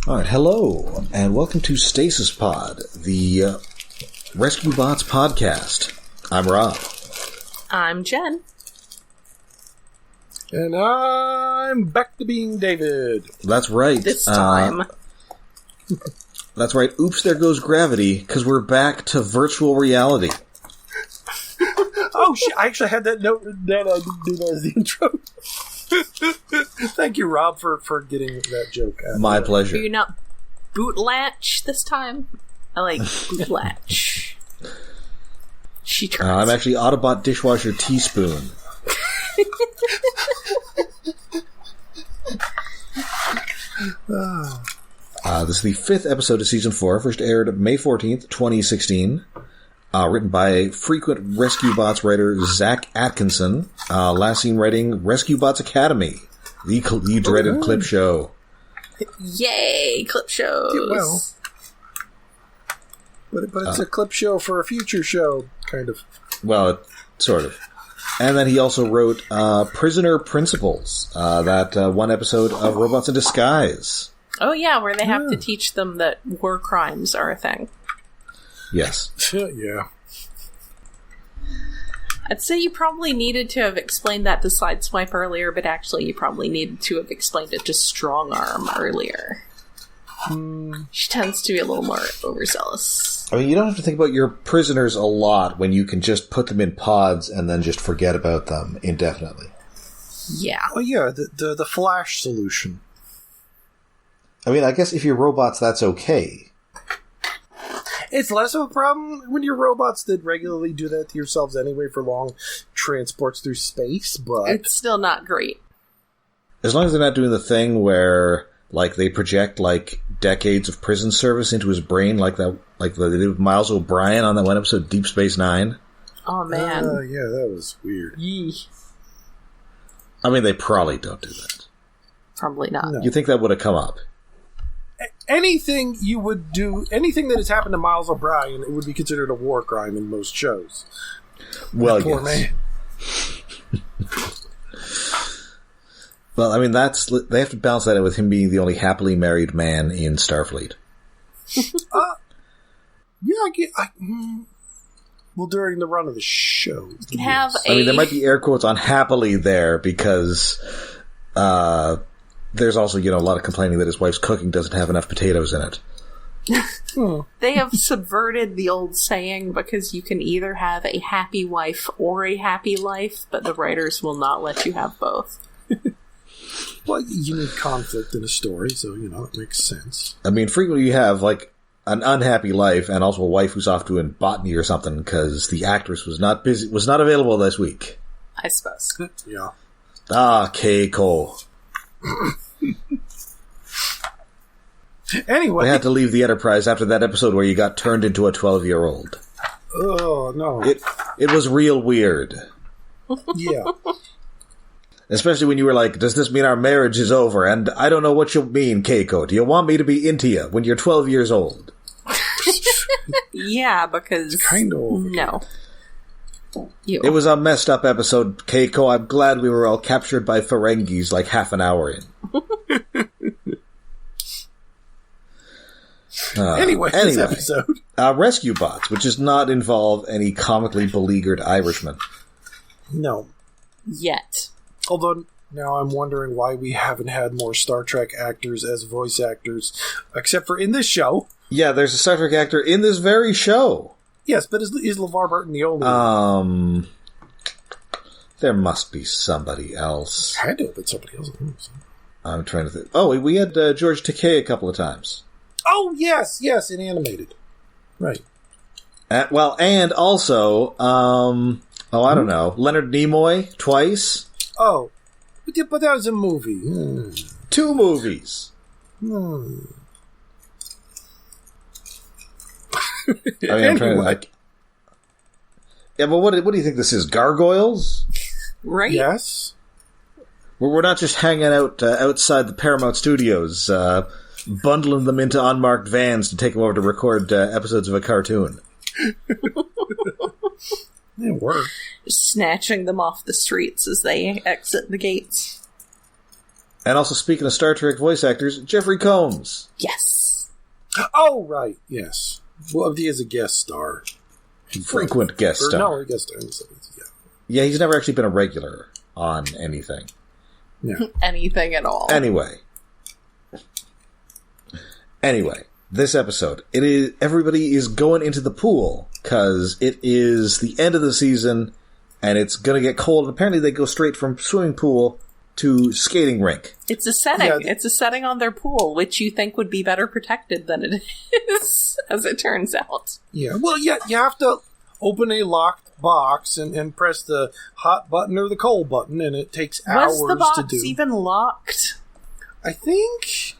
Alright, hello, and welcome to Stasis Pod, the Rescue Bots podcast. I'm Rob. I'm Jen. And I'm back to being David. That's right. This time. That's right. Oops, there goes gravity, because we're back to virtual reality. Oh, shit. I actually had that note that I didn't do that as the intro. Thank you, Rob, for getting that joke out. My pleasure. Are you not bootlatch this time? I like bootlatch. She turns. I'm actually Autobot Dishwasher Teaspoon. This is the 5th episode of Season 4, first aired May 14th, 2016. Written by frequent Rescue Bots writer Zach Atkinson. Last seen writing Rescue Bots Academy, the dreaded clip show. Yay, clip shows. Well, but it's a clip show for a future show, kind of. Well, sort of. And then he also wrote Prisoner Principles, that one episode of Robots in Disguise. Oh yeah, where they have to teach them that war crimes are a thing. Yes. Yeah. I'd say you probably needed to have explained that to Sideswipe earlier, but actually you probably needed to have explained it to Strongarm earlier. She tends to be a little more overzealous. I mean, you don't have to think about your prisoners a lot when you can just put them in pods and then just forget about them indefinitely. Yeah. Oh, yeah, the Flash solution. I mean, I guess if you're robots, that's okay. It's less of a problem when you're robots that regularly do that to yourselves anyway for long transports through space, but... It's still not great. As long as they're not doing the thing where, like, they project, like, decades of prison service into his brain, like they did with Miles O'Brien on that one episode, Deep Space Nine. Oh, man. Yeah, that was weird. Yee. I mean, they probably don't do that. Probably not. No. You think that would have come up? Anything you would do, anything that has happened to Miles O'Brien, it would be considered a war crime in most shows. Well, poor yes. Man. Well, I mean, they have to balance that out with him being the only happily married man in Starfleet. Well, during the run of the show. You can have I mean, there might be air quotes on happily there because there's also, a lot of complaining that his wife's cooking doesn't have enough potatoes in it. They have subverted the old saying because you can either have a happy wife or a happy life, but the writers will not let you have both. Well, you need conflict in a story, so, it makes sense. I mean, frequently you have, like, an unhappy life and also a wife who's off doing botany or something because the actress was not available this week. I suppose. Yeah. Keiko. Anyway. We had to leave the Enterprise after that episode where you got turned into a 12-year-old. Oh, no. It was real weird. Yeah. Especially when you were like, does this mean our marriage is over? And I don't know what you mean, Keiko. Do you want me to be into you when you're 12 years old? Yeah, because... Kind of. No. It was a messed up episode, Keiko. I'm glad we were all captured by Ferengis like half an hour in. Anyway, this episode. Rescue Bots, which does not involve any comically beleaguered Irishmen. No. Yet. Although, now I'm wondering why we haven't had more Star Trek actors as voice actors, except for in this show. Yeah, there's a Star Trek actor in this very show. Yes, but is LeVar Burton the only one? There must be somebody else. Had to have been somebody else. I'm trying to think. Oh, we had George Takei a couple of times. Oh, yes, in animated. Right. And also, I don't know, Leonard Nimoy twice. Oh, but that was a movie. 2 movies. I mean, I'm trying to, like... Yeah, but what do you think this is? Gargoyles? Right? Yes. We're not just hanging out outside the Paramount Studios, bundling them into unmarked vans to take them over to record episodes of a cartoon. It worked. Just snatching them off the streets as they exit the gates. And also, speaking of Star Trek voice actors, Jeffrey Combs. Yes. Oh, right. Yes. Well, he is a guest star. Frequent guest star. No, a guest star. Yeah. Yeah, he's never actually been a regular on anything. Yeah. Anything at all. Anyway, this episode, everybody is going into the pool because it is the end of the season and it's going to get cold. And apparently, they go straight from swimming pool to skating rink. It's a setting. Yeah. It's a setting on their pool, which you think would be better protected than it is, as it turns out. Yeah. Well, yeah, you have to open a locked box and press the hot button or the cold button, and it takes hours to do. Was the box even locked? I think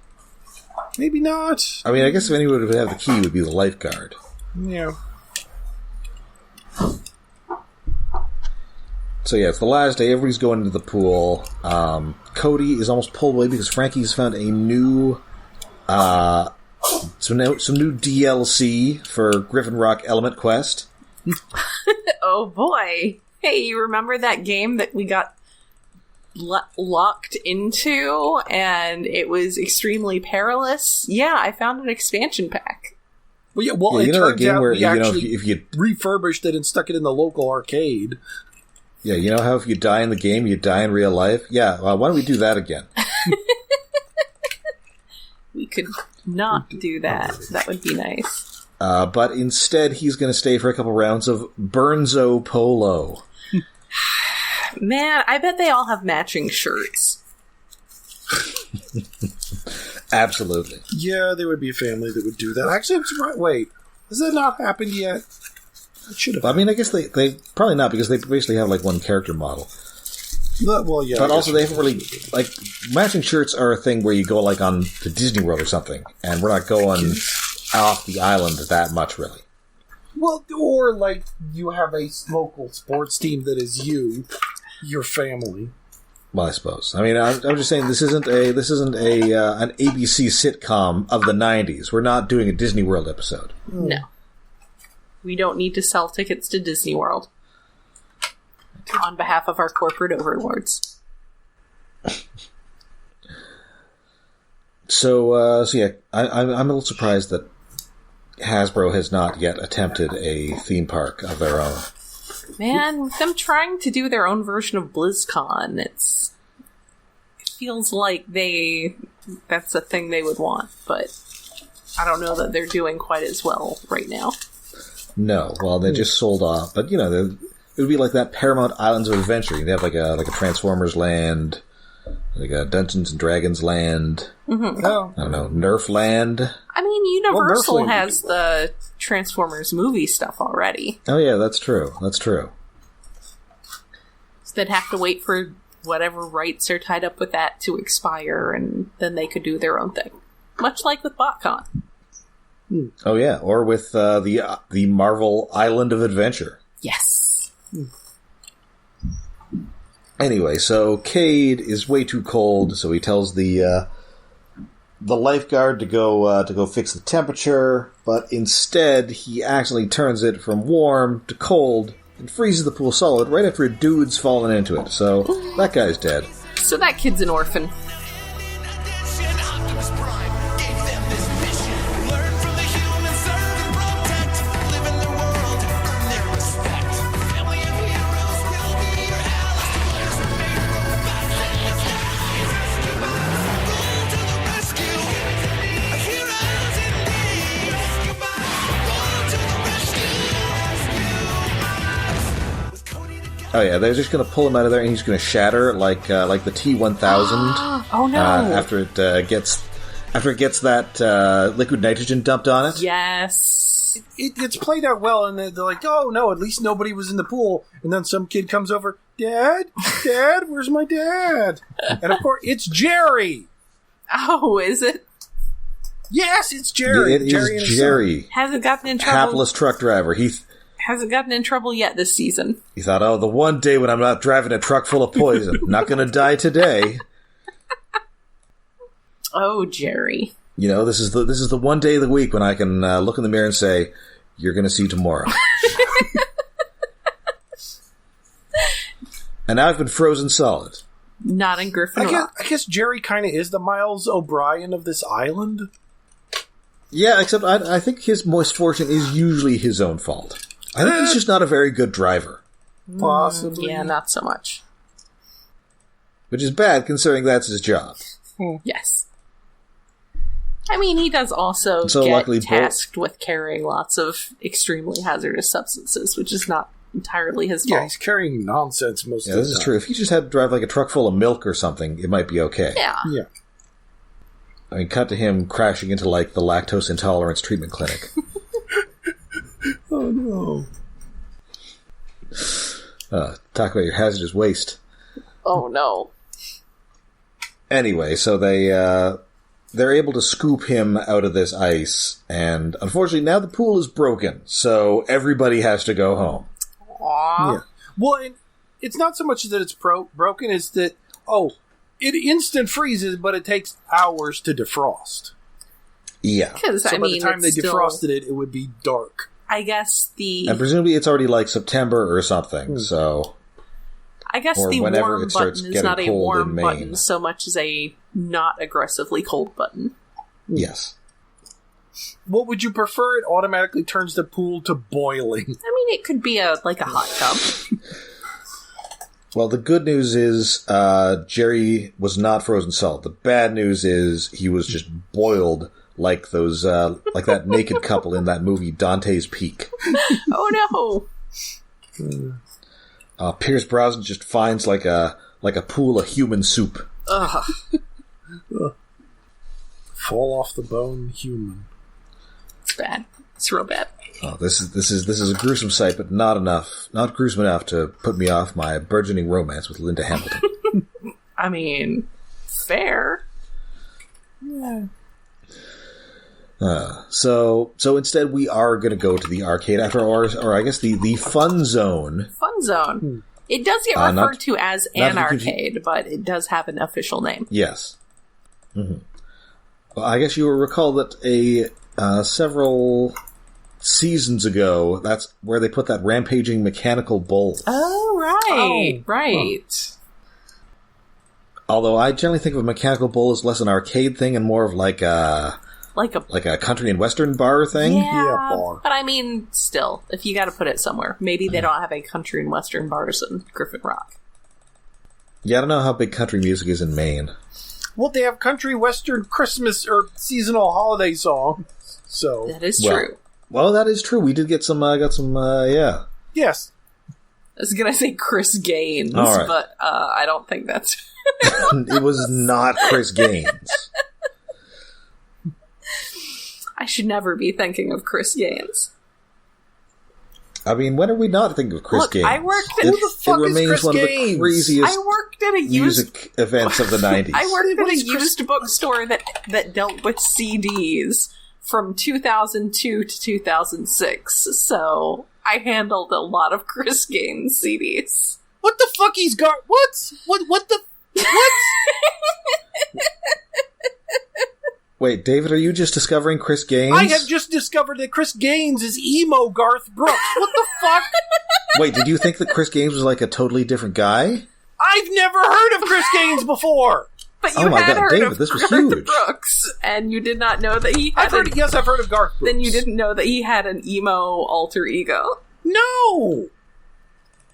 maybe not. I mean, I guess if anyone would have the key, it would be the lifeguard. Yeah. So yeah, it's the last day. Everybody's going into the pool. Cody is almost pulled away because Frankie's found a new, some new DLC for Griffin Rock Element Quest. Oh boy! Hey, you remember that game that we got locked into, and it was extremely perilous? Yeah, I found an expansion pack. Well, yeah. Well, yeah, it turns out where, we actually if you refurbished it and stuck it in the local arcade. Yeah, you know how if you die in the game, you die in real life? Yeah, why don't we do that again? We could not do that. That would be nice. But instead, he's going to stay for a couple rounds of Burnzo Polo. Man, I bet they all have matching shirts. Absolutely. Yeah, there would be a family that would do that. Actually, I'm surprised. Wait, has that not happened yet? It should have. I mean, I guess they probably not, because they basically have like one character model. Well, yeah. But also, they haven't really, like, matching shirts are a thing where you go like on to Disney World or something, and we're not going off the island that much, really. Well, or like you have a local sports team that is your family. Well, I suppose. I mean, I'm just saying this isn't an ABC sitcom of the '90s. We're not doing a Disney World episode. No. We don't need to sell tickets to Disney World on behalf of our corporate overlords. So yeah, I'm a little surprised that Hasbro has not yet attempted a theme park of their own. Man, with them trying to do their own version of BlizzCon, it feels like that's a thing they would want, but I don't know that they're doing quite as well right now. No, well, they just sold off, but you know, it would be like that Paramount Islands of Adventure. They have like a Transformers land, like a Dungeons and Dragons land. Mm-hmm. Oh. I don't know, Nerf land. I mean, Universal has the Transformers movie stuff already. Oh yeah, that's true. That's true. So they'd have to wait for whatever rights are tied up with that to expire, and then they could do their own thing. Much like with BotCon. Oh yeah, or with the Marvel Island of Adventure. Yes. Anyway, so Cade is way too cold, so he tells the lifeguard to go fix the temperature, but instead he accidentally turns it from warm to cold and freezes the pool solid right after a dude's fallen into it. So that guy's dead. So that kid's an orphan. Oh yeah, they're just going to pull him out of there, and he's going to shatter like the T-1000. Oh no! After it gets that liquid nitrogen dumped on it. Yes, it's played out well, and they're like, "Oh no, at least nobody was in the pool." And then some kid comes over, "Dad, where's my dad?" And of course, it's Jerry. Oh, is it? Yes, it's Jerry. It is Jerry. Hasn't gotten in trouble. Hapless truck driver. He hasn't gotten in trouble yet this season. He thought, oh, the one day when I'm not driving a truck full of poison. Not going to die today. Oh, Jerry. You know, this is the one day of the week when I can look in the mirror and say, you're going to see tomorrow. And now I've been frozen solid. Not in Griffin Rock. I guess Jerry kind of is the Miles O'Brien of this island. Yeah, except I think his misfortune is usually his own fault. I think he's just not a very good driver. Possibly. Yeah, not so much. Which is bad, considering that's his job. Yes. I mean, he does also get tasked with carrying lots of extremely hazardous substances, which is not entirely his fault. Yeah, he's carrying nonsense most of the time. Yeah, this is true. If he just had to drive like a truck full of milk or something, it might be okay. Yeah. I mean, cut to him crashing into like the lactose intolerance treatment clinic. Oh no. Talk about your hazardous waste. Oh no. Anyway, so they're able to scoop him out of this ice, and unfortunately now the pool is broken, so everybody has to go home. Aww. Yeah. Well, it's not so much that it's broken, it's that, it instant freezes, but it takes hours to defrost. Yeah. Because, so by the time they defrosted it, it would be dark. I guess And presumably it's already like September or something, so... I guess the warm button is not a warm button so much as a not aggressively cold button. Yes. What would you prefer? It automatically turns the pool to boiling. I mean, it could be like a hot tub. Well, the good news is Jerry was not frozen solid. The bad news is he was just boiled like those, like that naked couple in that movie Dante's Peak. Oh no! Pierce Brosnan just finds like a pool of human soup. Ugh. Fall off the bone human. It's bad. It's real bad. Oh, this is a gruesome sight, but not gruesome enough to put me off my burgeoning romance with Linda Hamilton. I mean, fair. Yeah. So instead we are going to go to the arcade after hours, or I guess the fun zone. Fun zone. It does get referred to as an arcade, but it does have an official name. Yes. Mm-hmm. Well, I guess you will recall that several seasons ago, that's where they put that rampaging mechanical bull. Oh, right. Right. Although I generally think of a mechanical bull as less an arcade thing and more of like a country and western bar thing? Yeah, bar. But I mean, still, if you gotta put it somewhere, maybe they don't have a country and western bars in Griffin Rock. Yeah, I don't know how big country music is in Maine. Well, they have country, western, Christmas, or seasonal holiday songs, so... That is true. Well, that is true. We did get yeah. Yes. I was gonna say Chris Gaines, right. But I don't think that's... It was not Chris Gaines. I should never be thinking of Chris Gaines. I mean, when are we not thinking of Chris Gaines? I worked at... Who the fuck is Chris one Gaines? of the craziest I worked at a music events of the 90s. I worked at a used bookstore that dealt with CDs from 2002 to 2006, so I handled a lot of Chris Gaines CDs. What the fuck he's got? What? What the... What? Wait, David, are you just discovering Chris Gaines? I have just discovered that Chris Gaines is emo Garth Brooks. What the fuck? Wait, did you think that Chris Gaines was like a totally different guy? I've never heard of Chris Gaines before. But you my had God, heard David, of this was Garth huge. Brooks, and you did not know that he had I've heard of Garth Brooks. Then you didn't know that he had an emo alter ego. No!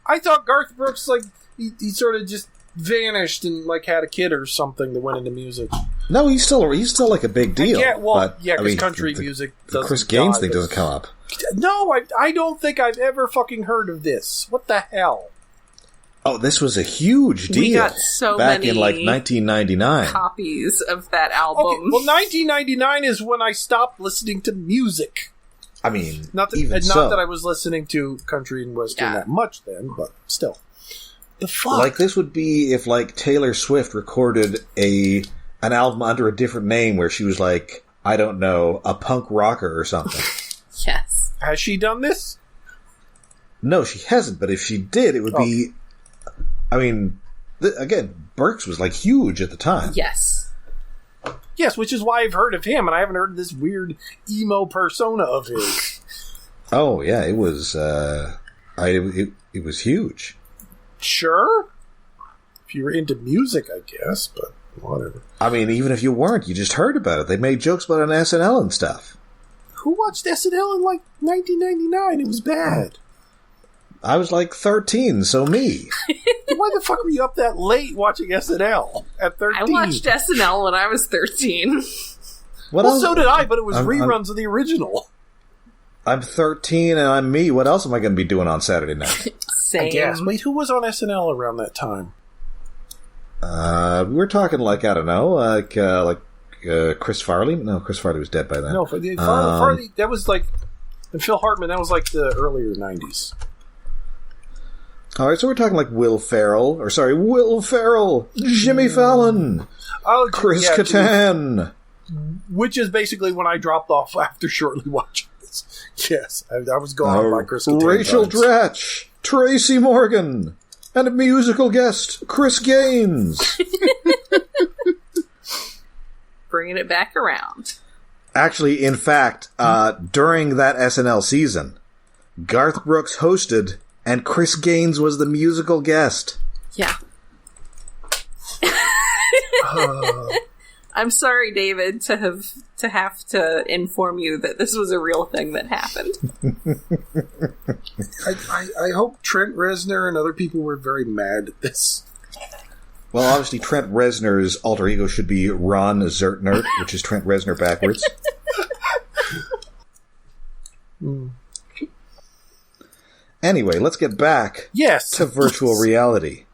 I thought Garth Brooks, like, he sort of just vanished and, like, had a kid or something that went into music. No, he's still like a big deal. Yeah, well, because country music doesn't... The Chris Gaines thing doesn't come up. No, I don't think I've ever fucking heard of this. What the hell? Oh, this was a huge deal. We got so back many in like 1999 copies of that album. Okay, well, 1999 is when I stopped listening to music. I mean, Not that I was listening to country and western that much then, but still. The fuck? Like, this would be if, like, Taylor Swift recorded an album under a different name where she was, like, I don't know, a punk rocker or something. Yes. Has she done this? No, she hasn't, but if she did, it would be... I mean, again, Burks was, like, huge at the time. Yes. Yes, which is why I've heard of him, and I haven't heard of this weird emo persona of his. Oh, yeah, it was, it was huge. Sure. if you were into music, I guess, but whatever. I mean, even if you weren't, you just heard about it. They made jokes about it on SNL and stuff. Who watched SNL in, 1999? It was bad. I was 13, so me. Why the fuck were you up that late watching SNL at 13? I watched SNL when I was 13. So did I, but it was reruns of the original. I'm 13 and I'm me. What else am I going to be doing on Saturday night? Same. I guess. Wait, who was on SNL around that time? We were talking I don't know, Chris Farley? No, Chris Farley was dead by then. No, Farley, that was and Phil Hartman, that was the earlier 90s. All right, so we're talking Will Ferrell, Jimmy Fallon, Chris Kattan. Which is basically when I dropped off after shortly watching this. Yes, I was gone by Chris Kattan. Rachel Dratch, Tracy Morgan, and a musical guest, Chris Gaines. Bringing it back around. Actually, in fact, during that SNL season, Garth Brooks hosted, and Chris Gaines was the musical guest. Yeah. I'm sorry, David, to have to inform you that this was a real thing that happened. I hope Trent Reznor and other people were very mad at this. Well, obviously, Trent Reznor's alter ego should be Ron Zertner, which is Trent Reznor backwards. Anyway, let's get back to virtual reality.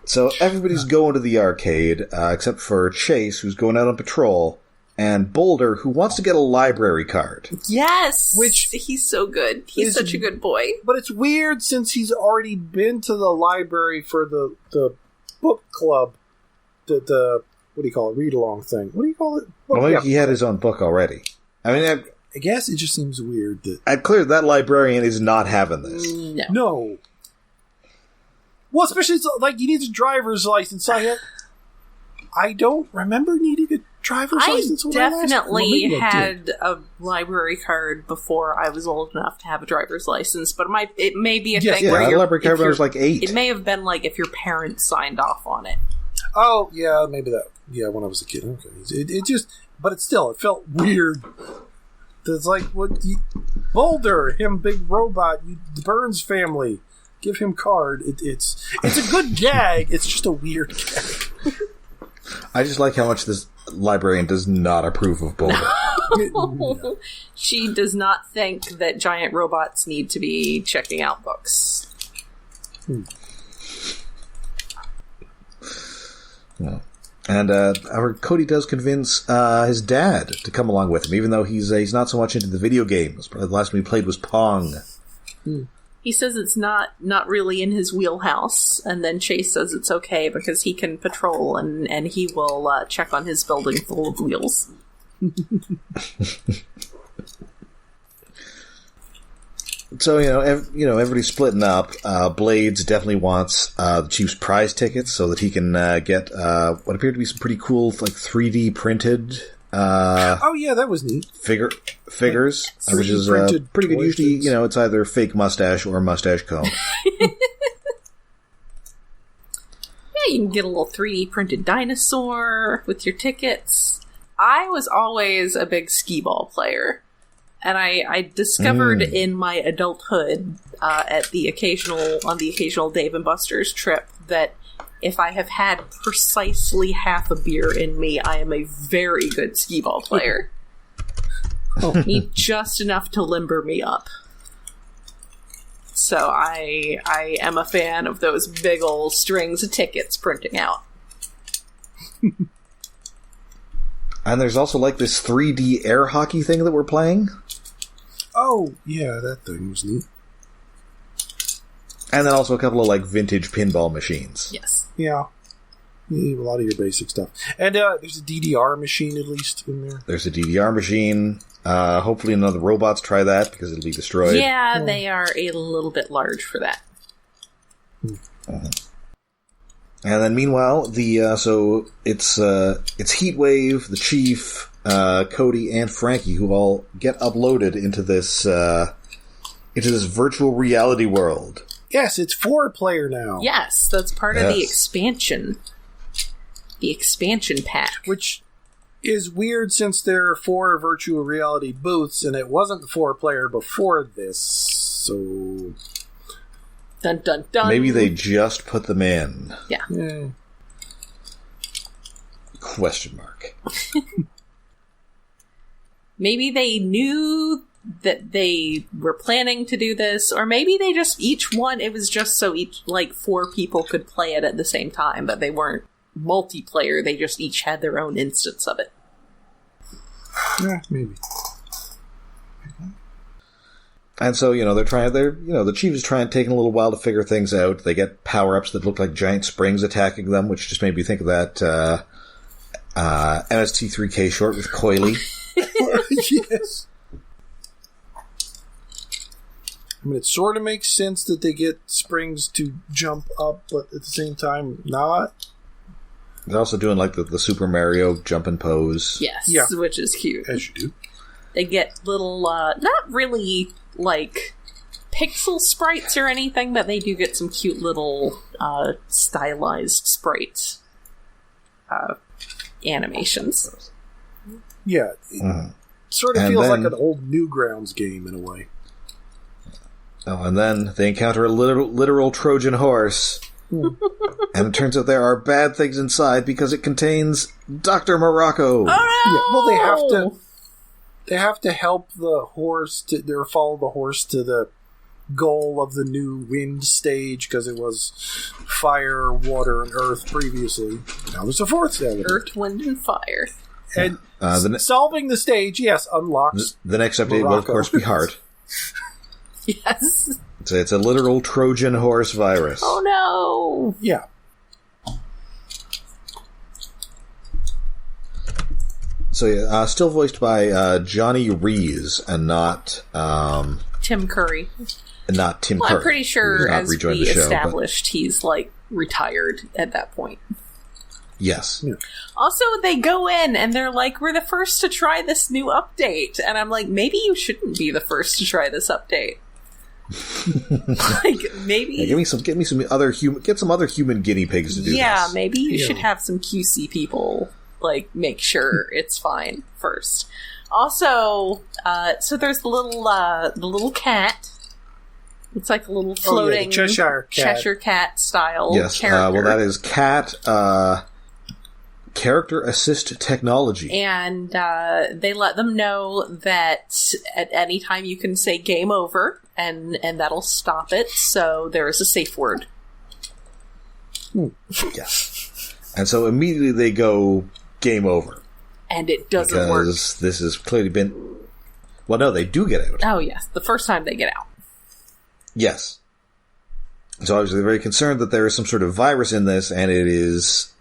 So everybody's going to the arcade, except for Chase, who's going out on patrol, and Boulder, who wants to get a library card. Yes! Which he's so good. He's such a good boy. But it's weird since he's already been to the library for the book club, the what do you call it, read-along thing. What do you call it? Well, he had his own book already. I mean, I guess it just seems weird that... Clear that librarian is not having this. No. Well, especially you need a driver's license. I don't remember needing a driver's license. I definitely had a library card before I was old enough to have a driver's license, but it may be a thing where a library card when I was 8. It may have been if your parents signed off on it. Oh, yeah, maybe that. Yeah, when I was a kid. Okay. It just... But it felt weird. It's Boulder, him big robot, the Burns family, give him card. It's a good gag. It's just a weird gag. I just like how much this librarian does not approve of Boulder. No. She does not think that giant robots need to be checking out books. Yeah. And our Cody does convince his dad to come along with him, even though he's not so much into the video games. The last one he played was Pong. He says it's not really in his wheelhouse, and then Chase says it's okay because he can patrol and he will check on his building full of wheels. So, everybody's splitting up. Blades definitely wants the Chief's prize tickets so that he can get what appeared to be some pretty cool 3D printed that was neat. Figures, which is pretty good. Usually, it's either fake mustache or mustache comb. Yeah, you can get a little 3D printed dinosaur with your tickets. I was always a big skee-ball player. And I discovered in my adulthood on the occasional Dave and Buster's trip that if I have had precisely half a beer in me, I am a very good skee-ball player. Need just enough to limber me up. So I am a fan of those big old strings of tickets printing out. And there's also this 3D air hockey thing that we're playing. Oh, yeah, that thing was neat. And then also a couple of vintage pinball machines. Yes. Yeah. You need a lot of your basic stuff. And there's a DDR machine at least in there. There's a DDR machine. Hopefully none of the robots try that because it'll be destroyed. Yeah, they are a little bit large for that. And then meanwhile, so it's Heatwave, the Chief, Cody, and Frankie who all get uploaded into this virtual reality world. Yes, it's 4-player now. Yes, that's part of the expansion. The expansion pack. Which is weird since there are 4 virtual reality booths, and it wasn't 4-player before this, so... Dun dun dun. Maybe they just put them in. Yeah. Question mark. Maybe they knew that they were planning to do this, or maybe they just, each one, it was just so 4 people could play it at the same time, but they weren't multiplayer, they just each had their own instance of it. Yeah, maybe. And so, the chief is taking a little while to figure things out. They get power-ups that look like giant springs attacking them, which just made me think of that, MST3K short with Coily. Yes. I mean, it sort of makes sense that they get springs to jump up, but at the same time, not. They're also doing, the Super Mario jump and pose. Yes, which is cute. As you do. They get little, not really, pixel sprites or anything, but they do get some cute little, stylized sprites. Animations. Yeah. It sort of feels like an old Newgrounds game in a way. Oh, and then they encounter a literal Trojan horse. And it turns out there are bad things inside because it contains Dr. Morocco. Oh, no! Yeah, well, they have to help the horse or follow the horse to the goal of the new wind stage because it was fire, water, and earth previously. Now there's a 4th stage. Earth, wind, and fire. And solving the stage, yes, unlocks the next update will, of course, be hard. Yes. It's a literal Trojan horse virus. Oh, no! Yeah. So, still voiced by Johnny Rees and not... Tim Curry. Not Tim Curry. I'm pretty sure, as we established, he's, retired at that point. Yes. Yeah. Also, they go in and they're like, we're the first to try this new update. And I'm like, maybe you shouldn't be the first to try this update. Maybe... Yeah, get some other human guinea pigs to do this. Yeah, maybe you should have some QC people, make sure it's fine first. Also, so there's the little cat. It's like a little floating Cheshire Cat style character. Well, that is Cat Character Assist Technology. And they let them know that at any time you can say game over, and that'll stop it, so there is a safe word. Yes. And so immediately they go game over. And it doesn't work. Because this has clearly been... Well, no, they do get out. Oh, yes. The first time they get out. Yes. So obviously they're very concerned that there is some sort of virus in this, and it is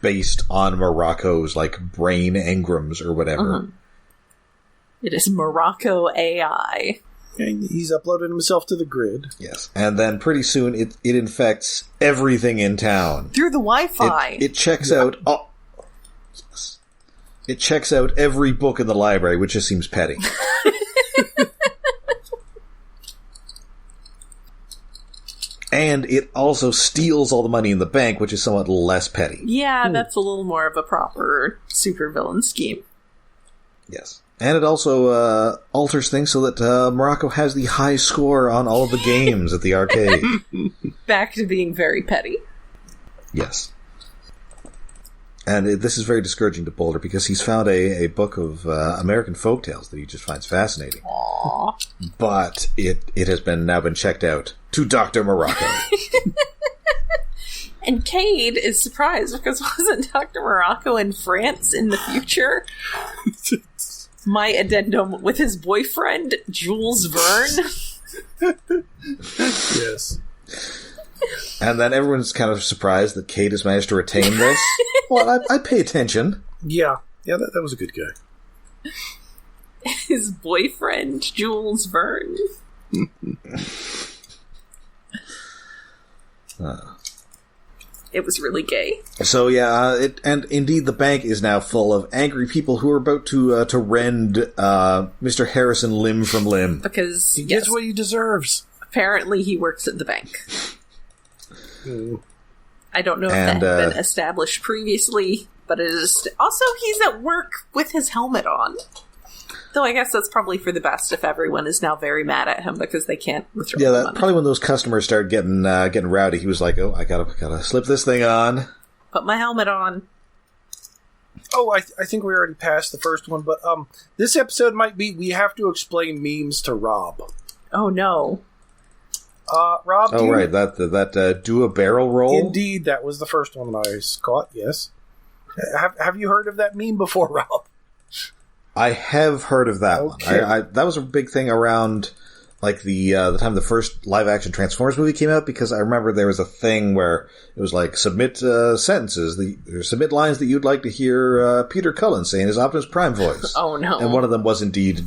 based on Morocco's, brain engrams or whatever. Mm-hmm. It is Morocco AI. And he's uploaded himself to the grid. Yes. And then pretty soon it infects everything in town. Through the Wi-Fi. It checks out... Oh, yes. It checks out every book in the library, which just seems petty. And it also steals all the money in the bank, which is somewhat less petty. Yeah, that's a little more of a proper supervillain scheme. Yes. And it also alters things so that Morocco has the high score on all of the games at the arcade. Back to being very petty. Yes. And this is very discouraging to Boulder because he's found a book of American folktales that he just finds fascinating. Aww. But it has now been checked out to Dr. Morocco. And Cade is surprised because wasn't Dr. Morocco in France in the future? My addendum with his boyfriend, Jules Verne. Yes. And then everyone's kind of surprised that Cade has managed to retain this. Well, I pay attention. Yeah, that was a good guy. His boyfriend, Jules Verne. It was really gay. So yeah, and indeed the bank is now full of angry people who are about to rend Mr. Harrison limb from limb. Because he gets what he deserves. Apparently he works at the bank. I don't know if that had been established previously, but it is. Also, he's at work with his helmet on. Though I guess that's probably for the best if everyone is now very mad at him because they can't withdraw the money. Probably when those customers started getting rowdy, he was like, "Oh, I gotta slip this thing on. Put my helmet on." Oh, I think we already passed the first one, but this episode might be we have to explain memes to Rob. Oh no. Rob. Oh right, that do a barrel roll. Indeed, that was the first one that I caught. Yes. Have you heard of that meme before, Rob? I have heard of that one. That was a big thing around like the time the first live action Transformers movie came out, because I remember there was a thing where it was like submit sentences, submit lines that you'd like to hear Peter Cullen say in his Optimus Prime voice. Oh no! And one of them was indeed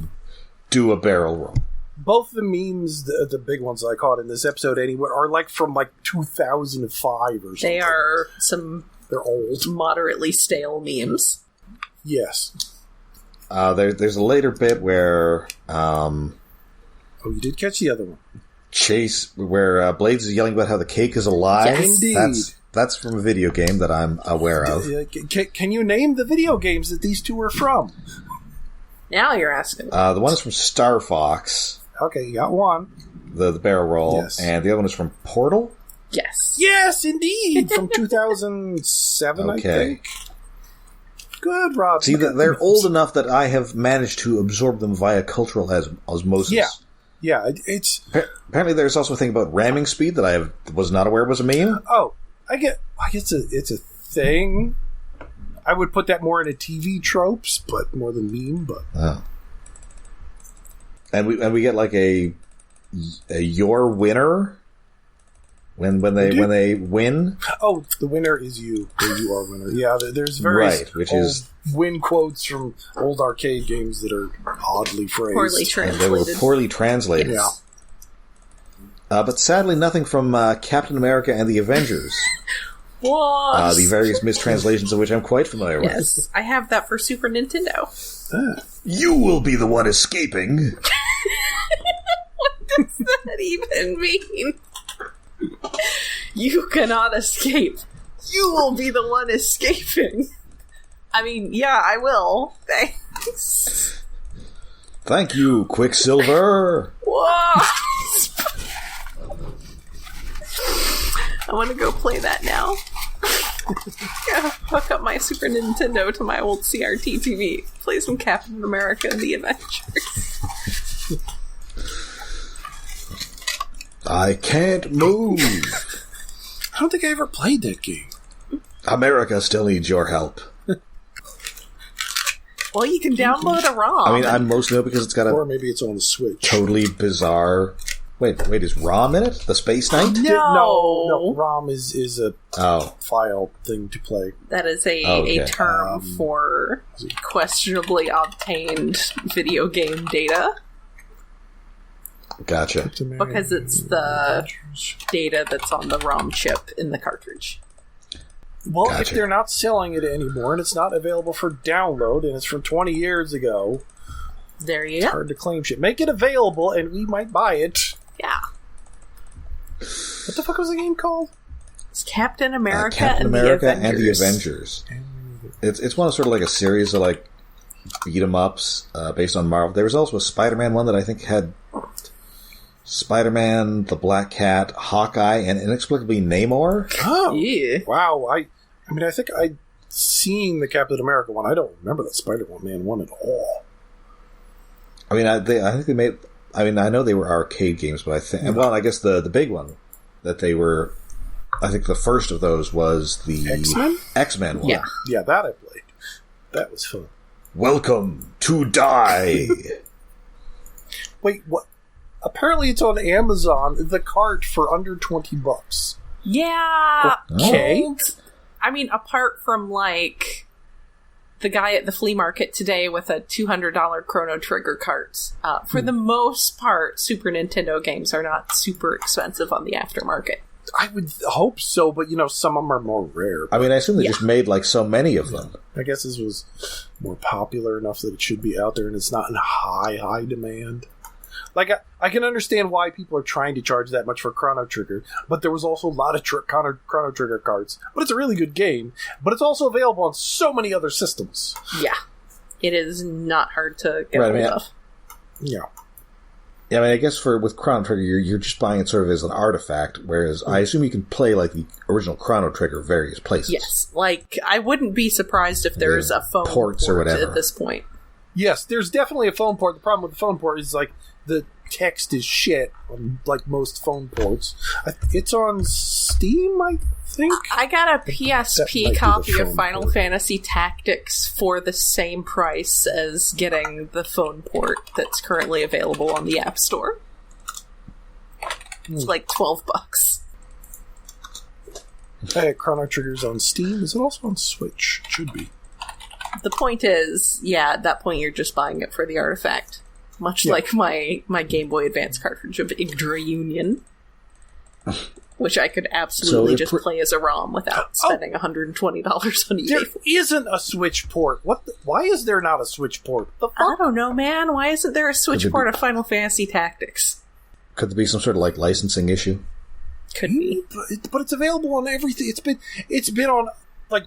do a barrel roll. Both the memes, the big ones I caught in this episode anyway, are like from like 2005 or something. They are some. They're old, moderately stale memes. Yes. There's a later bit where. Oh, you did catch the other one. Chase, where Blades is yelling about how the cake is alive. Yes. Indeed. That's from a video game that I'm aware of. Can you name the video games that these two are from? Now you're asking. The one is from Star Fox. Okay, you got one. The barrel roll. Yes. And the other one is from Portal? Yes. Yes, indeed! From 2007, okay. I think. Good, Rob. See, they're old enough that I have managed to absorb them via cultural osmosis. Yeah, it's... Apparently there's also a thing about ramming speed that I was not aware was a meme. Oh, I guess it's a thing. I would put that more into TV tropes, but more than meme, but... Oh. And we get like a your winner when they win. Oh, the winner is you. Or you are winner. Yeah, there's various win quotes from old arcade games that are oddly phrased. Poorly translated. They were poorly translated. Yeah. But sadly, nothing from Captain America and the Avengers. What? The various mistranslations of which I'm quite familiar with. Yes, I have that for Super Nintendo. You will be the one escaping. What does that even mean? You cannot escape. You will be the one escaping. I mean, yeah, I will. Thanks. Thank you, Quicksilver. What? I want to go play that now. Hook up my Super Nintendo to my old CRT TV. Play some Captain America and the Avengers. I can't move. I don't think I ever played that game. America still needs your help. Well, you can download a ROM. I mean, I mostly know because it's got or maybe it's on the Switch. Totally bizarre. Wait, is ROM in it? The Space Knight? No. ROM is a file thing to play. That is a term for questionably obtained video game data. Gotcha. Because it's the data that's on the ROM chip in the cartridge. Well, if they're not selling it anymore and it's not available for download and it's from 20 years ago, there you go. It's hard to claim shit. Make it available and we might buy it. Yeah. What the fuck was the game called? It's Captain America, and the Avengers. It's one of sort of like a series of like beat 'em ups based on Marvel. There was also a Spider-Man one that I think had Spider-Man, the Black Cat, Hawkeye, and inexplicably Namor. Oh, yeah! Wow, I mean, I think I'd seen the Captain America one. I don't remember that Spider-Man one at all. I mean, I think they made. I mean, I know they were arcade games, but I think I guess the big one that they were. I think the first of those was the X-Men one. Yeah, that I played. That was fun. Welcome to Die. Wait, what? Apparently it's on Amazon, the cart for under $20. Yeah. Okay. I mean, apart from, like, the guy at the flea market today with a $200 Chrono Trigger cart, for the most part, Super Nintendo games are not super expensive on the aftermarket. I would hope so, but, some of them are more rare. I mean, I assume they just made, like, so many of them. I guess this was more popular enough that it should be out there, and it's not in high demand. Like, I can understand why people are trying to charge that much for Chrono Trigger, but there was also a lot of Chrono Trigger cards. But it's a really good game, but it's also available on so many other systems. Yeah. It is not hard to get hold of. Yeah. Yeah, I mean, I guess with Chrono Trigger, you're just buying it sort of as an artifact, whereas I assume you can play, like, the original Chrono Trigger various places. Yes. Like, I wouldn't be surprised if there's a phone ports or whatever at this point. Yes, there's definitely a phone port. The problem with the phone port is, like, the text is shit on, like, most phone ports. It's on Steam, I think? I got a PSP copy of Final Fantasy Tactics for the same price as getting the phone port that's currently available on the App Store. It's like $12. Chrono Trigger's on Steam. Is it also on Switch? It should be. The point is, yeah, at that point you're just buying it for the artifact. Much like my Game Boy Advance cartridge of Yggdra Union. Which I could absolutely just play as a ROM without spending $120 on eBay. There isn't a Switch port. Why is there not a Switch port? I don't know, man. Why isn't there a Switch port of Final Fantasy Tactics? Could there be some sort of, like, licensing issue? Could be. But it's available on everything. It's been on, like,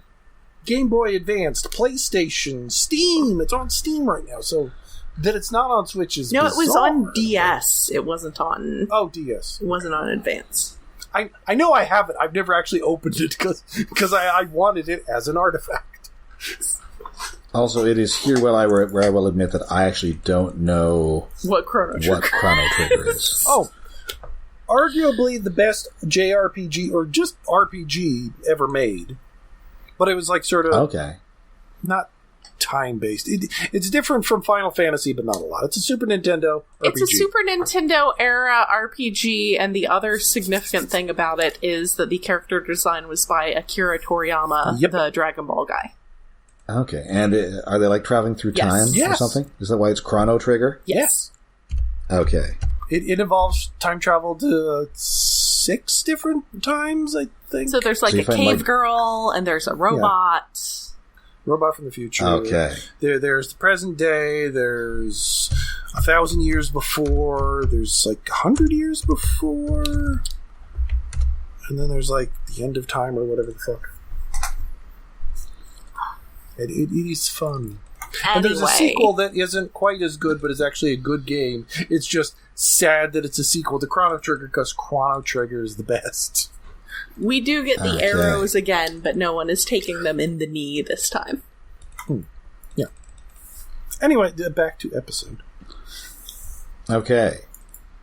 Game Boy Advanced, PlayStation, Steam. It's on Steam right now, so that it's not on Switch is bizarre. It was on DS. It wasn't on... Oh, DS. It wasn't on Advance. I know I have it. I've never actually opened it because I wanted it as an artifact. Also, it is here where I will admit that I actually don't know what Chrono Trigger is. Oh, arguably the best JRPG or just RPG ever made. But it was like sort of not time-based. It's different from Final Fantasy, but not a lot. It's a Super Nintendo RPG. It's a Super Nintendo era RPG, and the other significant thing about it is that the character design was by Akira Toriyama, the Dragon Ball guy. Okay, and are they like traveling through time or something? Is that why it's Chrono Trigger? Yes. Okay. It involves time travel to 6 different times, I think. So there's like a cave girl, and there's a robot. Yeah. Robot from the future. Okay. There's the present day. There's 1,000 years before. There's like 100 years before. And then there's like the end of time or whatever the fuck. It is fun. Anyway. And there's a sequel that isn't quite as good, but is actually a good game. It's just sad that it's a sequel to Chrono Trigger because Chrono Trigger is the best. We do get the arrows again, but no one is taking them in the knee this time. Yeah. Anyway, back to episode. Okay.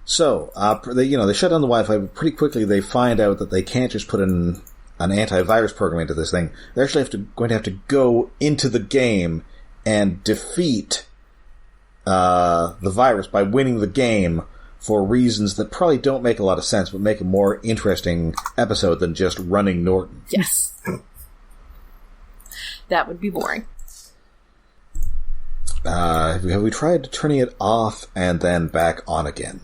So, they shut down the Wi-Fi, but pretty quickly they find out that they can't just put an antivirus program into this thing. They're actually going to have to go into the game and defeat the virus by winning the game for reasons that probably don't make a lot of sense, but make a more interesting episode than just running Norton. Yes. That would be boring. Have we tried turning it off and then back on again?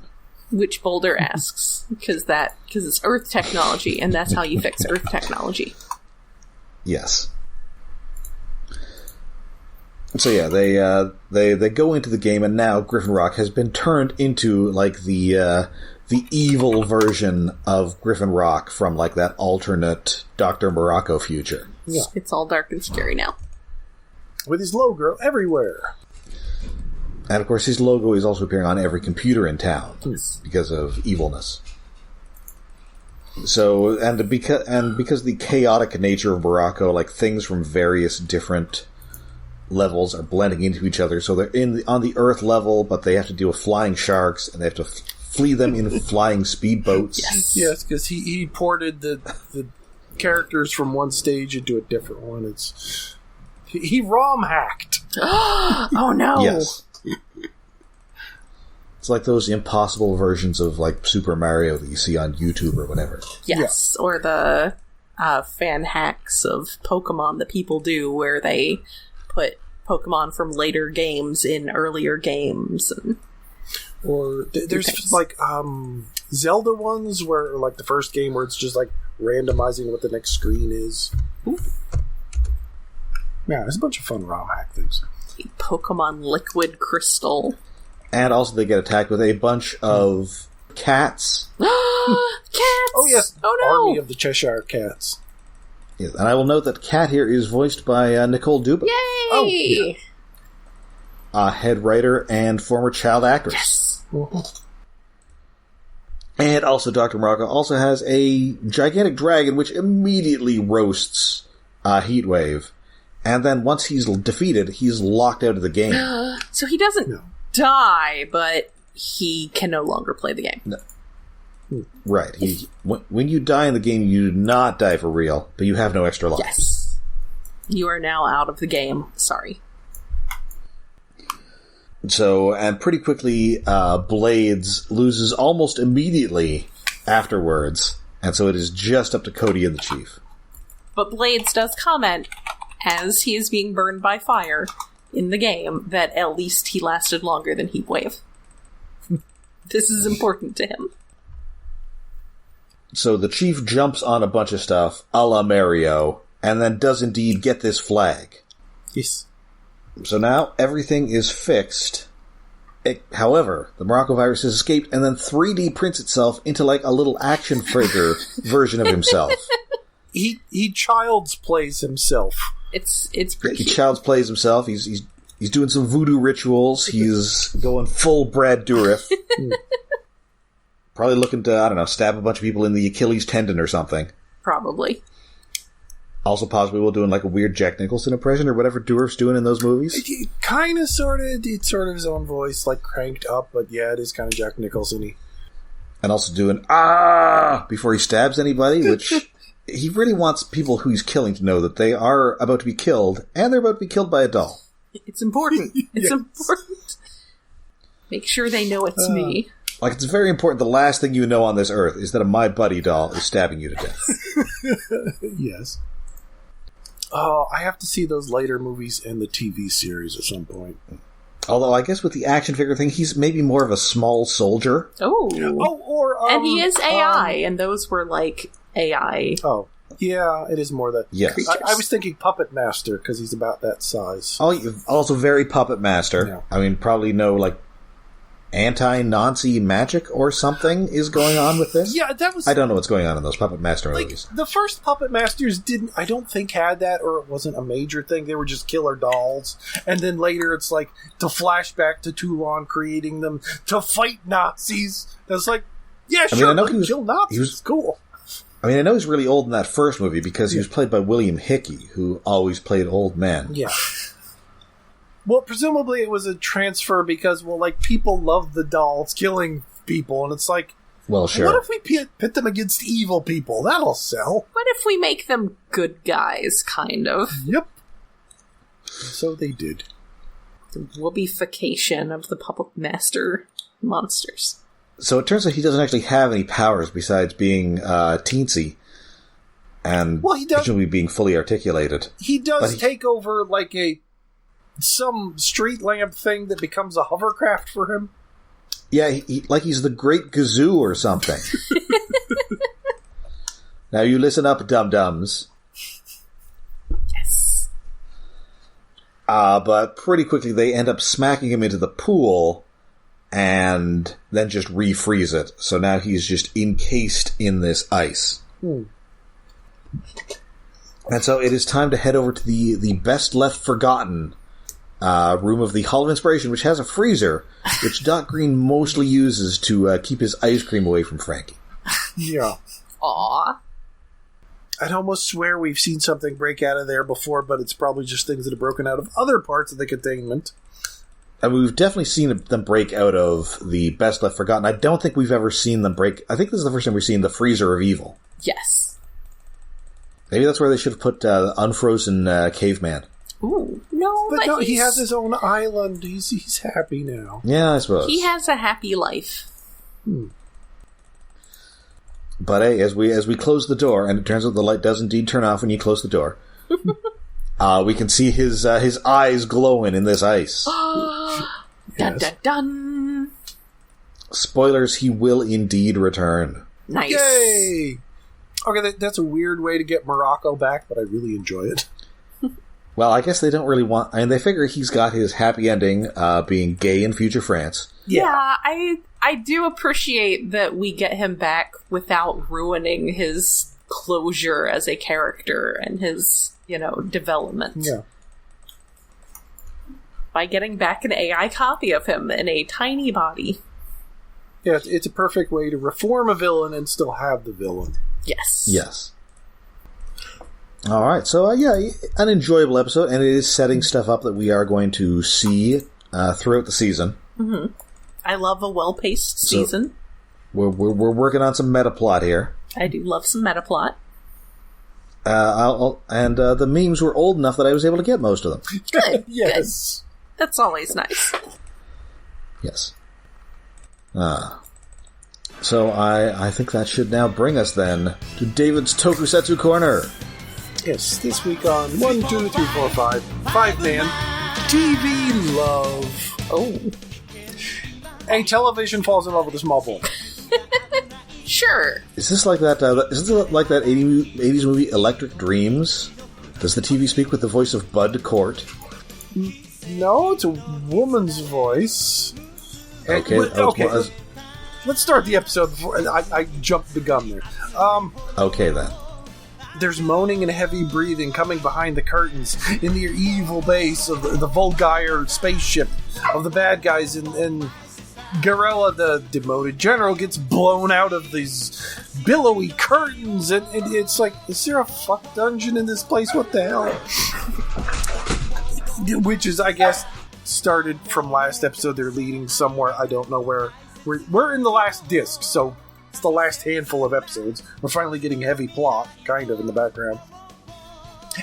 Which Boulder asks, because it's Earth technology, and that's how you fix Earth technology. Yes. So yeah, they go into the game, and now Griffin Rock has been turned into like the evil version of Griffin Rock from like that alternate Dr. Morocco future. Yeah. It's all dark and scary now. With his logo everywhere. And of course his logo is also appearing on every computer in town because of evilness. So, and because the chaotic nature of Morocco, like things from various different levels are blending into each other, so they're on the Earth level, but they have to deal with flying sharks, and they have to flee them in flying speedboats. Yes, because he ported the characters from one stage into a different one. He ROM hacked. Oh no! Yes. It's like those impossible versions of like Super Mario that you see on YouTube or whatever. Yes, or the fan hacks of Pokemon that people do, where they put Pokemon from later games in earlier games. Or there's like Zelda ones where like the first game where it's just like randomizing what the next screen is. Ooh. Yeah, there's a bunch of fun ROM hack things. Pokemon Liquid Crystal. And also they get attacked with a bunch of cats. Cats! Oh, yes. Oh, no! Army of the Cheshire Cats. Yes, and I will note that Cat here is voiced by Nicole Dubin. Yay! Oh, yeah. Head writer and former child actress. Yes! And also Dr. Morocco also has a gigantic dragon which immediately roasts Heatwave. And then once he's defeated, he's locked out of the game. So he doesn't die, but he can no longer play the game. No. Right. When you die in the game, you do not die for real, but you have no extra life. Yes. You are now out of the game. Sorry. So, and pretty quickly, Blades loses almost immediately afterwards, and so it is just up to Cody and the Chief. But Blades does comment, as he is being burned by fire in the game, that at least he lasted longer than Heatwave. This is important to him. So the Chief jumps on a bunch of stuff, a la Mario, and then does indeed get this flag. Yes. So now everything is fixed. However, the Morocco virus has escaped and then 3D prints itself into like a little action figure version of himself. He child's plays himself. It's pretty He cute. child's plays himself. He's doing some voodoo rituals. He's going full Brad Dourif. Probably looking to, I don't know, stab a bunch of people in the Achilles tendon or something. Probably. Also possibly while doing like a weird Jack Nicholson impression or whatever Dourif's doing in those movies. Kind of, sort of. It's sort of his own voice, like cranked up, but yeah, it is kind of Jack Nicholson-y. And also doing, ah, before he stabs anybody, which he really wants people who he's killing to know that they are about to be killed, and they're about to be killed by a doll. It's important. It's Yes. important. Make sure they know it's me. Like, it's very important. The last thing you know on this earth is that a My Buddy doll is stabbing you to death. Yes. Oh, I have to see those later movies and the TV series at some point. Although, I guess with the action figure thing, he's maybe more of a small soldier. Oh. Oh, or And he is AI, and those were like AI. Oh, yeah, it is more that. Yes. Creatures. I was thinking Puppet Master because he's about that size. Also very Puppet Master. Yeah. I mean, probably no, like, anti-Nazi magic or something is going on with this. Yeah, that was. I don't know what's going on in those Puppet Master Like, movies. the first Puppet Masters didn't, I don't think, had that, or it wasn't a major thing. They were just killer dolls. And then later it's like, to flashback to Toulon creating them to fight Nazis. It's like, yeah, I mean, sure, I know but he was- kill Nazis. he was- Cool. I mean, I know he's really old in that first movie because he was played by William Hickey, who always played old men. Yeah. Well, presumably it was a transfer because, well, like, people love the dolls killing people, and it's like, Well, sure. what if we pit them against evil people? That'll sell. What if we make them good guys, kind of? Yep. So they did. The whoopification of the Puppet Master monsters. So it turns out he doesn't actually have any powers besides being teensy and Well, he does- presumably being fully articulated. He does But he- take over, like, some street lamp thing that becomes a hovercraft for him. Yeah, like he's the Great Gazoo or something. Now you listen up, dum-dums. Yes. But pretty quickly they end up smacking him into the pool and then just refreeze it. So now he's just encased in this ice. And so it is time to head over to the best left forgotten room of the Hall of Inspiration, which has a freezer, which Doc Green mostly uses to keep his ice cream away from Frankie. Yeah. Aww. I'd almost swear we've seen something break out of there before, but it's probably just things that have broken out of other parts of the containment. And we've definitely seen them break out of the best left forgotten. I don't think we've ever seen them break. I think this is the first time we've seen the freezer of evil. Yes. Maybe that's where they should have put the unfrozen caveman. Ooh. No, But no, he he's- has his own island. He's happy now. Yeah, I suppose. He has a happy life. But hey, as we close the door, and it turns out the light does indeed turn off when you close the door, we can see his eyes glowing in this ice. Dun Yes. dun dun. Spoilers, he will indeed return. Nice. Yay! Okay, that's a weird way to get Morocco back, but I really enjoy it. Well, I guess they don't really want... I mean, they figure he's got his happy ending, being gay in future France. Yeah, I do appreciate that we get him back without ruining his closure as a character and his, development. Yeah. By getting back an AI copy of him in a tiny body. Yeah, it's a perfect way to reform a villain and still have the villain. Yes. Yes. All right, so an enjoyable episode, and it is setting stuff up that we are going to see throughout the season. Mm-hmm. I love a well-paced season. We're working on some meta plot here. I do love some meta plot. The memes were old enough that I was able to get most of them. Good. Yes. Good. That's always nice. Yes. So I think that should now bring us then to David's Tokusatsu Corner. Yes, this week on 1, 2, 3, 4, 5, 5-man TV love. Oh. A television falls in love with a small boy. Sure. Is this like that? Is this like that 80s movie Electric Dreams? Does the TV speak with the voice of Bud Cort? No, it's a woman's voice. Okay. Let's start the episode before I jumped the gun there. Okay then. There's moaning and heavy breathing coming behind the curtains in the evil base of the Volgire spaceship of the bad guys, and Garella, the demoted general, gets blown out of these billowy curtains, and it's like, is there a fuck dungeon in this place? What the hell? Which is, I guess, started from last episode. They're leading somewhere. I don't know where. We're in the last disc, so it's the last handful of episodes. We're finally getting heavy plot, kind of, in the background.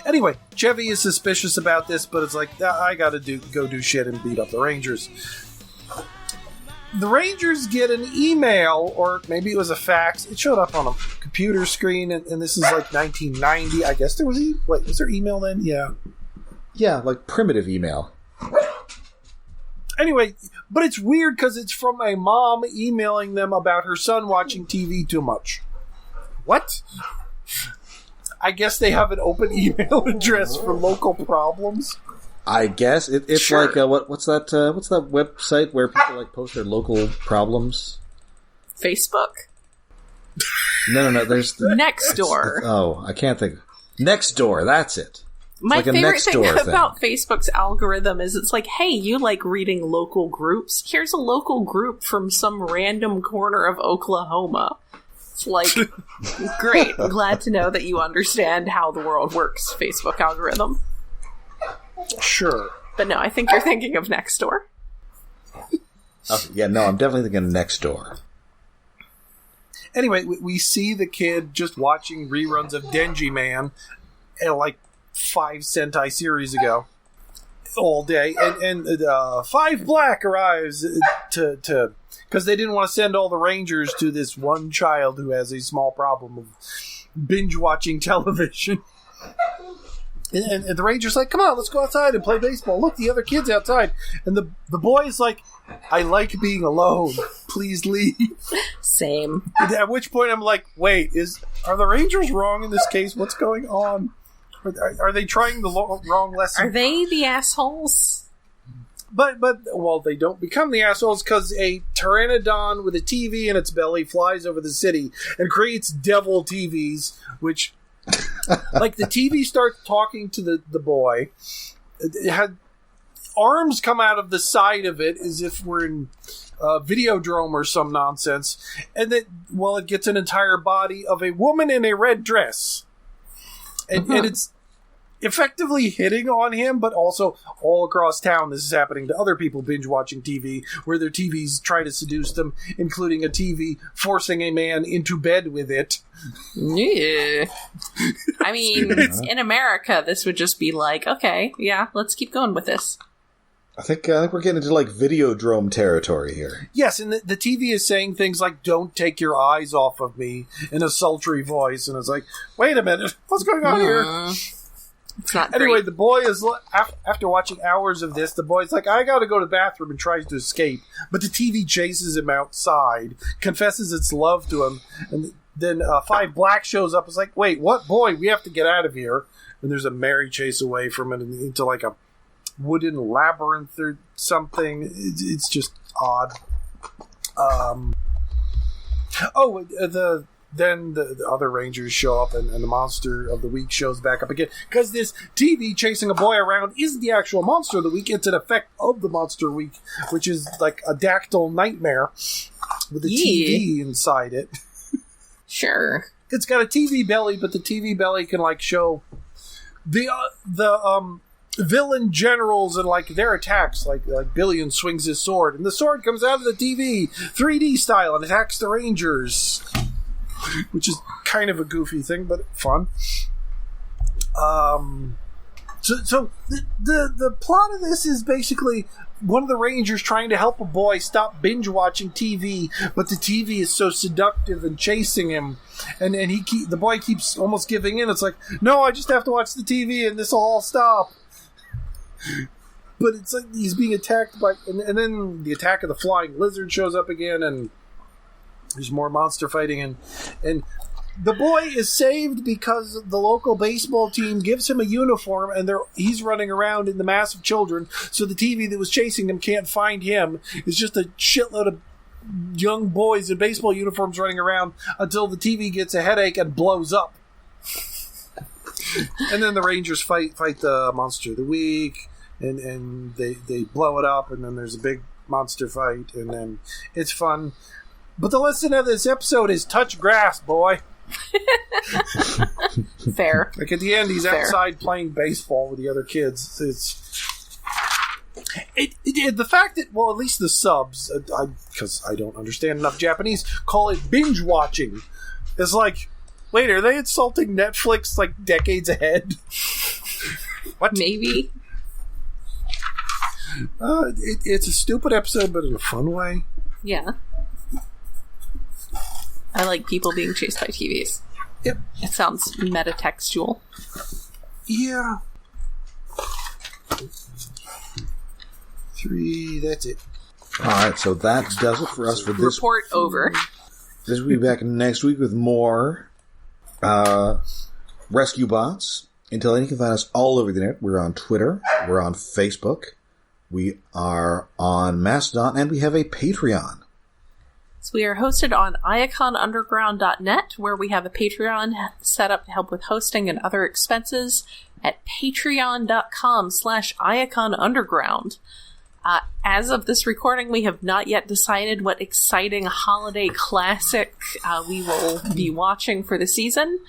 Anyway, Chevy is suspicious about this, but it's like, I gotta go do shit and beat up the Rangers. The Rangers get an email, or maybe it was a fax. It showed up on a computer screen, and this is like 1990. I guess there was was there email then? Yeah. Yeah, like primitive email. Anyway, but it's weird because it's from a mom emailing them about her son watching TV too much. What? I guess they have an open email address for local problems. I guess it's sure. Like what's that website where people like post their local problems? Facebook? No. There's Nextdoor. I can't think. Nextdoor. That's it. My like favorite thing about Facebook's algorithm is it's like, hey, you like reading local groups? Here's a local group from some random corner of Oklahoma. It's like, great. I'm glad to know that you understand how the world works, Facebook algorithm. Sure. But no, I think you're thinking of Nextdoor. Okay, yeah, no, I'm definitely thinking Nextdoor. Anyway, we see the kid just watching reruns of Denji Man like 5 Sentai series ago all day, and 5 Black arrives to because they didn't want to send all the Rangers to this one child who has a small problem of binge watching television. And the Ranger's like, come on, let's go outside and play baseball. Look, the other kid's outside. And the boy is like, I like being alone. Please leave. Same. At which point I'm like, wait, are the Rangers wrong in this case? What's going on? Are they trying the wrong lesson? Are they the assholes? But they don't become the assholes because a pteranodon with a TV in its belly flies over the city and creates devil TVs, which... like, the TV starts talking to the boy. It had arms come out of the side of it as if we're in Videodrome or some nonsense. And then, it gets an entire body of a woman in a red dress. And it's effectively hitting on him, but also all across town this is happening to other people binge watching TV, where their TVs try to seduce them, including a TV forcing a man into bed with it. Yeah. I mean, in America, this would just be like, okay, yeah, let's keep going with this. I think we're getting into like Videodrome territory here. Yes, and the TV is saying things like, don't take your eyes off of me, in a sultry voice, and it's like, wait a minute, what's going on here? It's not anyway, great. The boy is, after watching hours of this, the boy's like, I gotta go to the bathroom, and tries to escape. But the TV chases him outside, confesses its love to him, and then 5 Black shows up. It's like, wait, what? Boy, we have to get out of here. and there's a merry chase away from it into like a wooden labyrinth or something. It's just odd. Then the other Rangers show up, and the Monster of the Week shows back up again. Because this TV chasing a boy around isn't the actual Monster of the Week. It's an effect of the Monster Week, which is like a dactyl nightmare with a TV inside it. Sure. It's got a TV belly, but the TV belly can like show the villain generals and like their attacks. Like Billion swings his sword, and the sword comes out of the TV 3D style and attacks the Rangers. Which is kind of a goofy thing, but fun. So the plot of this is basically one of the Rangers trying to help a boy stop binge watching TV, but the TV is so seductive and chasing him, and the boy keeps almost giving in. It's like, no, I just have to watch the TV, and this will all stop. But it's like he's being attacked by, and then the attack of the flying lizard shows up again, and there's more monster fighting, and the boy is saved because the local baseball team gives him a uniform, and he's running around in the mass of children, so the TV that was chasing him can't find him. It's just a shitload of young boys in baseball uniforms running around until the TV gets a headache and blows up. And then the Rangers fight the Monster of the Week, and they blow it up, and then there's a big monster fight, and then it's fun. But the lesson of this episode is touch grass, boy. Fair. Like at the end, he's outside playing baseball with the other kids. The fact that, well, at least the subs, because I don't understand enough Japanese, call it binge watching. It's like, wait, are they insulting Netflix like decades ahead? What? Maybe. It's a stupid episode, but in a fun way. Yeah. I like people being chased by TVs. Yep. It sounds metatextual. Yeah. 3, that's it. Alright, so that does it for us for this. Report over. This will be back next week with more rescue bots. Until then, you can find us all over the internet. We're on Twitter. We're on Facebook. We are on Mastodon. And we have a Patreon. So we are hosted on iaconunderground.net, where we have a Patreon set up to help with hosting and other expenses at patreon.com/iaconunderground. As of this recording, we have not yet decided what exciting holiday classic we will be watching for the season.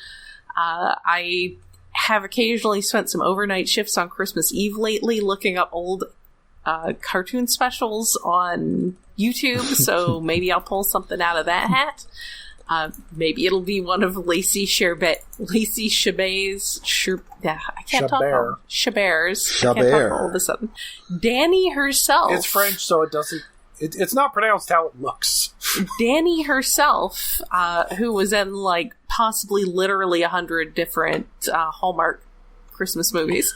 I have occasionally spent some overnight shifts on Christmas Eve lately looking up old cartoon specials on YouTube, so maybe I'll pull something out of that hat. Maybe it'll be one of Lacey Chabert's. I can't talk all of a sudden. Danny herself. It's French, so it doesn't. It's not pronounced how it looks. Danny herself, who was in like possibly literally 100 different Hallmark Christmas movies.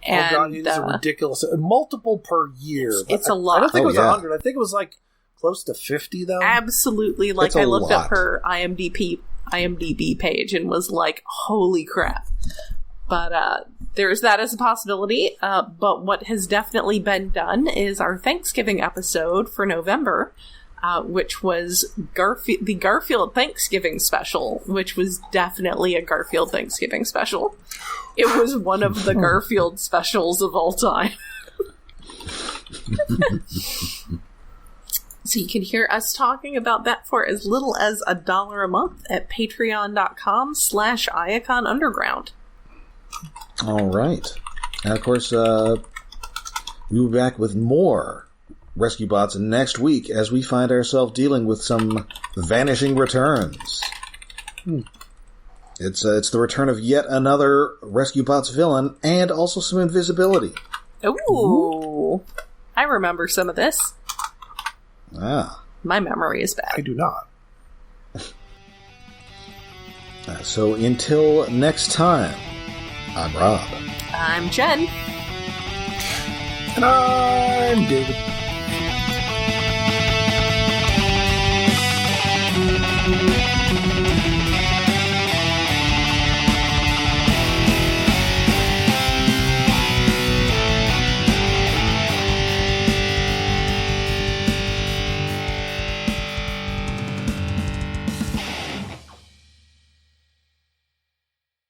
And, oh god, it is a ridiculous, multiple per year. It's a lot. I don't think it was 100. I think it was like close to 50 though. Absolutely. Like I looked up her IMDb page and was like, holy crap. But there's that as a possibility. But what has definitely been done is our Thanksgiving episode for November, which was the Garfield Thanksgiving special, which was definitely a Garfield Thanksgiving special. It was one of the Garfield specials of all time. So you can hear us talking about that for as little as $1 a month at patreon.com/iaconunderground. All right. And of course, we'll be back with more Rescue Bots next week as we find ourselves dealing with some vanishing returns. It's the return of yet another Rescue Bots villain and also some invisibility. Ooh. I remember some of this. Ah. My memory is bad. I do not. So until next time, I'm Rob. I'm Jen. And I'm David.